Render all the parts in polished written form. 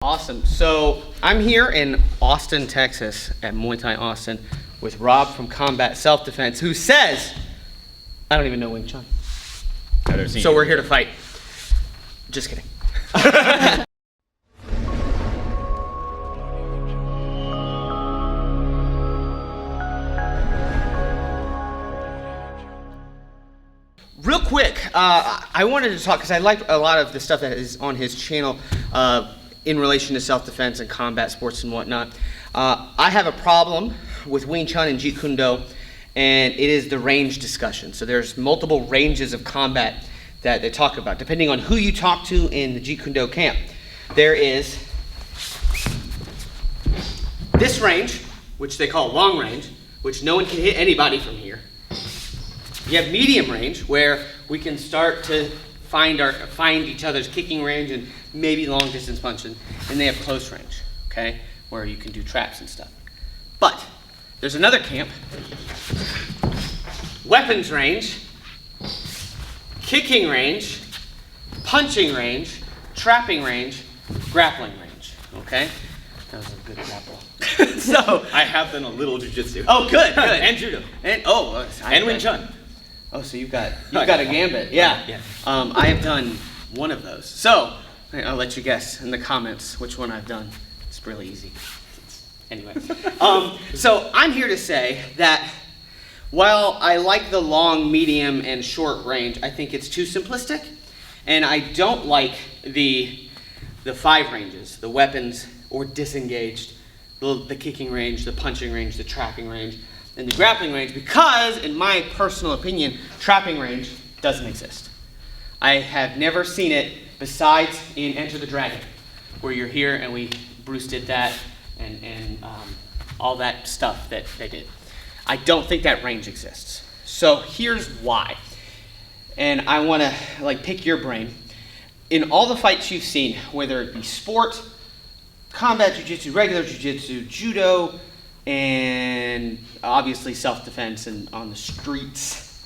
Awesome. So I'm here in Austin, Texas at Muay Thai Austin with Rob from Combat Self-Defense, who says, I don't even know Wing Chun. So we're here to fight. Just kidding. Real quick, I wanted to talk, because I like a lot of the stuff that is on his channel in relation to self-defense and combat sports and whatnot. I have a problem with Wing Chun and Jeet Kune, and it is the range discussion. So there's multiple ranges of combat that they talk about, depending on who you talk to in the Jeet Kune camp. There is this range, which they call long range, which no one can hit anybody from here. You have medium range, where we can start to find each other's kicking range and maybe long distance punching. And they have close range, okay, where you can do traps and stuff. But there's another camp, weapons range, kicking range, punching range, trapping range, grappling range, okay? That was a good grapple. So I have done a little jiu-jitsu. Oh, good, good. And judo. And Wing Chun. Oh, so you've got a gambit, yeah. Yeah. I have done one of those. So I'll let you guess in the comments which one I've done. It's really easy. Anyway, so I'm here to say that while I like the long, medium, and short range, I think it's too simplistic, and I don't like the 5 ranges, the weapons or disengaged, the kicking range, the punching range, the trapping range, and the grappling range, because, in my personal opinion, trapping range doesn't exist. I have never seen it besides in Enter the Dragon, where you're here and Bruce did that and all that stuff that they did. I don't think that range exists. So here's why. And I want to pick your brain. In all the fights you've seen, whether it be sport, combat jiu-jitsu, regular jiu-jitsu, judo, and obviously self-defense and on the streets,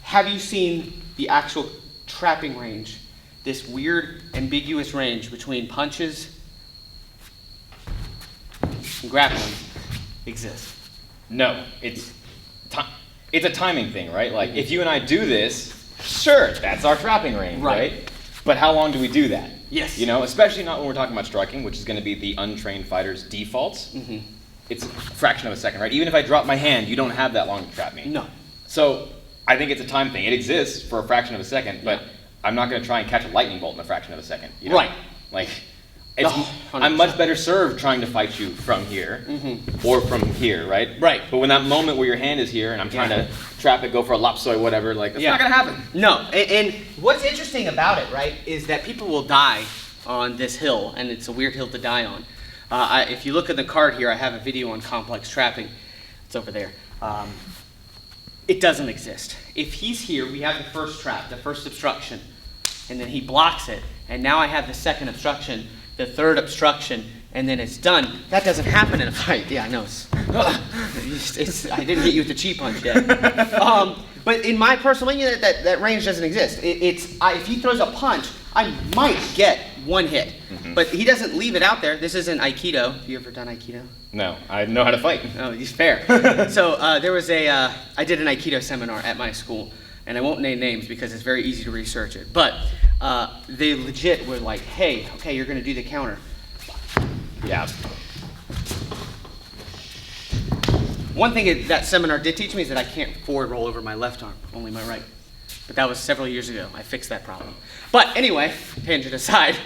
have you seen the actual trapping range, this weird ambiguous range between punches and grappling, exist? No, it's a timing thing, right? Like, if you and I do this, sure, that's our trapping range, right? But how long do we do that? Yes. You know, especially not when we're talking about striking, which is going to be the untrained fighter's defaults. Mm-hmm. It's a fraction of a second, right? Even if I drop my hand, you don't have that long to trap me. No. So I think it's a time thing. It exists for a fraction of a second, but I'm not going to try and catch a lightning bolt in a fraction of a second. You know? Right. Like, I'm much better served trying to fight you from here or from here, right? Right. But when that moment where your hand is here and I'm trying to trap it, go for a lapsoy, whatever, like, that's not going to happen. No. And what's interesting about it, right, is that people will die on this hill, and it's a weird hill to die on. If you look at the card here, I have a video on complex trapping. It's over there. It doesn't exist. If he's here, we have the first trap, the first obstruction, and then he blocks it, and now I have the second obstruction, the third obstruction, and then it's done. That doesn't happen in a fight. Yeah, I know. I didn't hit you with the chi punch yet. But in my personal opinion, that range doesn't exist. If he throws a punch, I might get one hit. But he doesn't leave it out there. This isn't Aikido. Have you ever done Aikido? No, I know how to fight. Oh, he's fair. So there was I did an Aikido seminar at my school, and I won't name names because it's very easy to research it. But they legit were like, hey, okay, you're going to do the counter. Yeah. One thing that seminar did teach me is that I can't forward roll over my left arm, only my right. But that was several years ago. I fixed that problem. But anyway, tangent aside,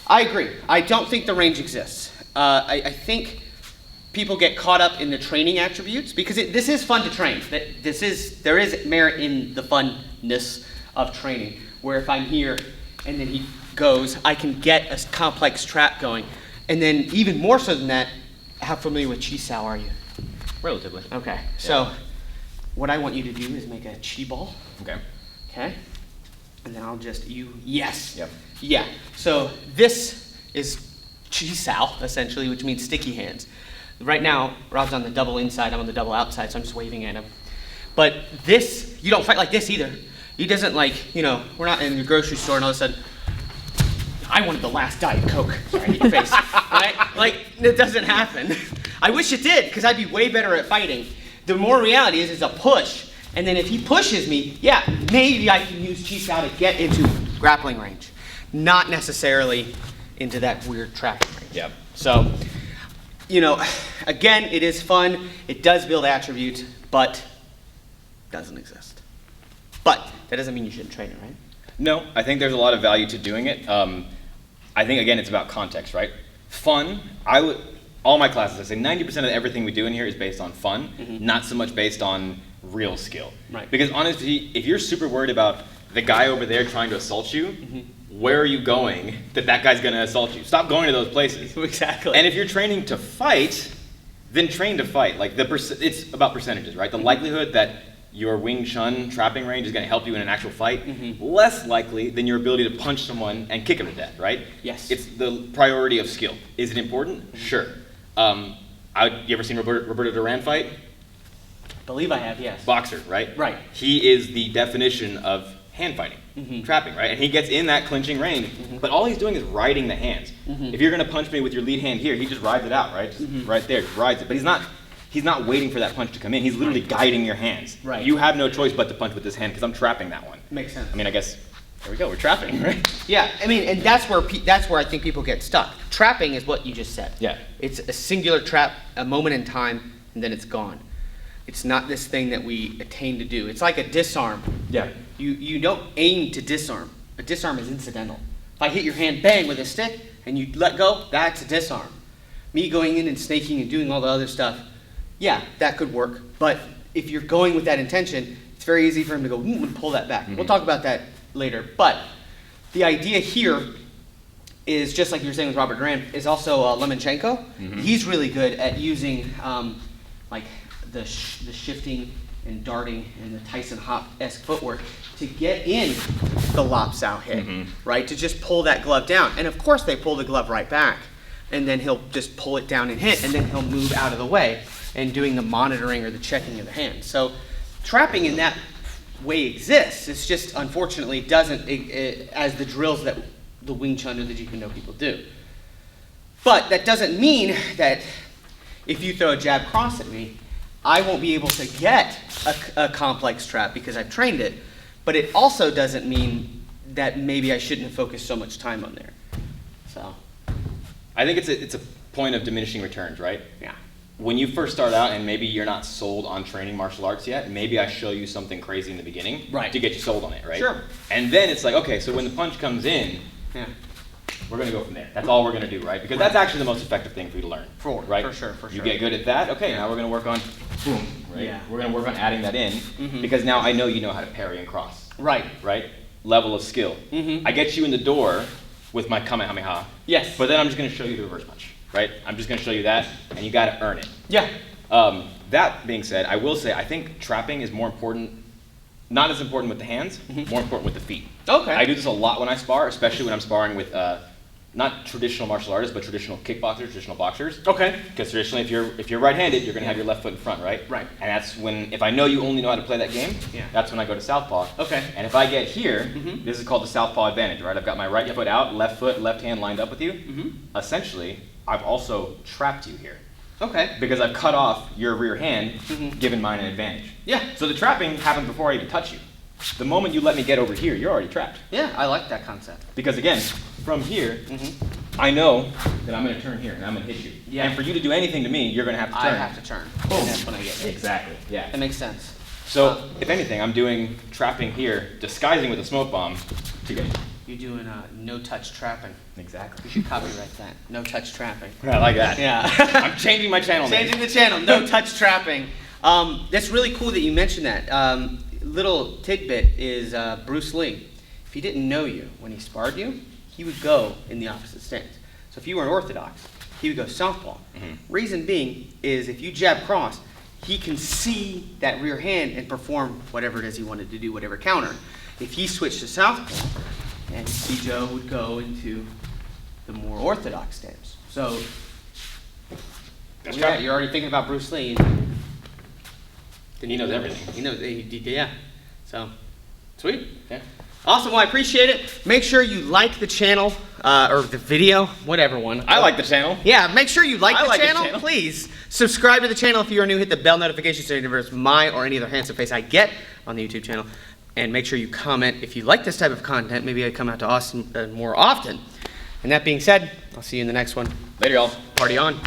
I agree. I don't think the range exists. I think people get caught up in the training attributes because this is fun to train. There is merit in the funness of training, where if I'm here and then he goes, I can get a complex trap going. And then even more so than that, how familiar with chi sao are you? Relatively. Okay, so what I want you to do is make a chi ball. Okay? And then I'll just, yes. Yep. Yeah, so this is chi sao, essentially, which means sticky hands. Right now, Rob's on the double inside, I'm on the double outside, so I'm just waving at him. But this, you don't fight like this either. He doesn't we're not in the grocery store and all of a sudden, I wanted the last Diet Coke. Sorry, in your face. Right? Like, it doesn't happen. I wish it did, because I'd be way better at fighting. The more reality is it's a push. And then if he pushes me, yeah, maybe I can use Chi Sao to get into grappling range. Not necessarily into that weird trapping range. Yep. So, you know, again, it is fun. It does build attributes, but doesn't exist. But that doesn't mean you shouldn't train it, right? No, I think there's a lot of value to doing it. I think, again, it's about context, right? Fun, all my classes, I say 90% of everything we do in here is based on fun, not so much based on real skill. Right. Because honestly, if you're super worried about the guy over there trying to assault you, where are you going that guy's going to assault you? Stop going to those places. Exactly. And if you're training to fight, then train to fight. Like it's about percentages, right? The likelihood that your Wing Chun trapping range is going to help you in an actual fight, less likely than your ability to punch someone and kick him to death, right? Yes. It's the priority of skill. Is it important? Sure. You ever seen Roberto Duran fight? I believe I have, yes. Boxer, right? Right. He is the definition of hand fighting, trapping, right? And he gets in that clinching range, but all he's doing is riding the hands. If you're going to punch me with your lead hand here, he just rides it out, right? Just right there, just rides it. But he's not waiting for that punch to come in. He's literally guiding your hands. Right. You have no choice but to punch with this hand because I'm trapping that one. Makes sense. I mean, I guess there we go. We're trapping, right? Yeah, I mean, and that's where I think people get stuck. Trapping is what you just said. Yeah. It's a singular trap, a moment in time, and then it's gone. It's not this thing that we attain to do. It's like a disarm. Yeah. You don't aim to disarm. A disarm is incidental. If I hit your hand bang with a stick and you let go, that's a disarm. Me going in and snaking and doing all the other stuff, yeah, that could work. But if you're going with that intention, it's very easy for him to go and pull that back. We'll talk about that later. But the idea here is, just like you were saying with Robert Duran, is also Lemonchenko. He's really good at using like the shifting and darting and the Tyson Hop-esque footwork to get in the lopsao hit, right? To just pull that glove down. And of course they pull the glove right back. And then he'll just pull it down and hit, and then he'll move out of the way and doing the monitoring or the checking of the hand. So trapping in that way exists. It's just, unfortunately, doesn't as the drills that the Wing Chun or the Jeet Kune Do people do. But that doesn't mean that if you throw a jab cross at me, I won't be able to get a complex trap because I've trained it. But it also doesn't mean that maybe I shouldn't have focused so much time on there. So I think it's a point of diminishing returns, right? yeah. When you first start out and maybe you're not sold on training martial arts yet, maybe I show you something crazy in the beginning to get you sold on it, right? Sure. And then it's like, okay, so when the punch comes in, Yeah. we're going to go from there. That's all we're going to do, right? Because that's actually the most effective thing for you to learn, right? For sure. You get good at that, okay, now we're going to work on boom, right? Yeah. We're going to work on adding that in because now I know you know how to parry and cross, Right. right? Level of skill. I get you in the door with my Kamehameha, Yes. but then I'm just going to show you the reverse punch, right? I'm just going to show you that, and you got to earn it. Yeah. That being said, I will say I think trapping is more important, not as important with the hands, more important with the feet. Okay. I do this a lot when I spar, especially when I'm sparring with not traditional martial artists, but traditional kickboxers, traditional boxers. Okay. Because traditionally, if you're right-handed, you're going to have your left foot in front, right? Right. And that's when, if I know you only know how to play that game, that's when I go to southpaw. Okay. And if I get here, this is called the southpaw advantage, right? I've got my right foot out, left hand lined up with you. Essentially, I've also trapped you here. Okay. Because I've cut off your rear hand, given mine an advantage. Yeah. So the trapping happens before I even touch you. The moment you let me get over here, you're already trapped. Yeah, I like that concept. Because again, from here, I know that I'm going to turn here and I'm going to hit you. Yeah. And for you to do anything to me, you're going to have to turn. I have to turn. Boom. And that's when I get hit. Exactly. Yeah. That makes sense. So if anything, I'm doing trapping here, disguising with a smoke bomb to get you. You're doing no-touch trapping. Exactly. You should copyright that. No-touch trapping. I like that. Yeah. I'm changing my channel name. Changing the channel. No-touch trapping. That's really cool that you mentioned that. Little tidbit is Bruce Lee. If he didn't know you when he sparred you, he would go in the opposite stance. So if you were an orthodox, he would go southpaw. Reason being is if you jab cross, he can see that rear hand and perform whatever it is he wanted to do, whatever counter. If he switched to southpaw, and Joe would go into the more orthodox stance. So yeah, you're already thinking about Bruce Lee. He knows everything. He knows, yeah. So, sweet. Yeah. Awesome, well, I appreciate it. Make sure you like the channel, or the video, whatever one. I like the channel. Yeah, make sure you like I the like the channel, channel. please. Subscribe to the channel if you are new. Hit the bell notification so you never miss my or any other handsome face I get on the YouTube channel. And make sure you comment if you like this type of content. Maybe I come out to Austin more often. And that being said, I'll see you in the next one. Later, y'all. Party on.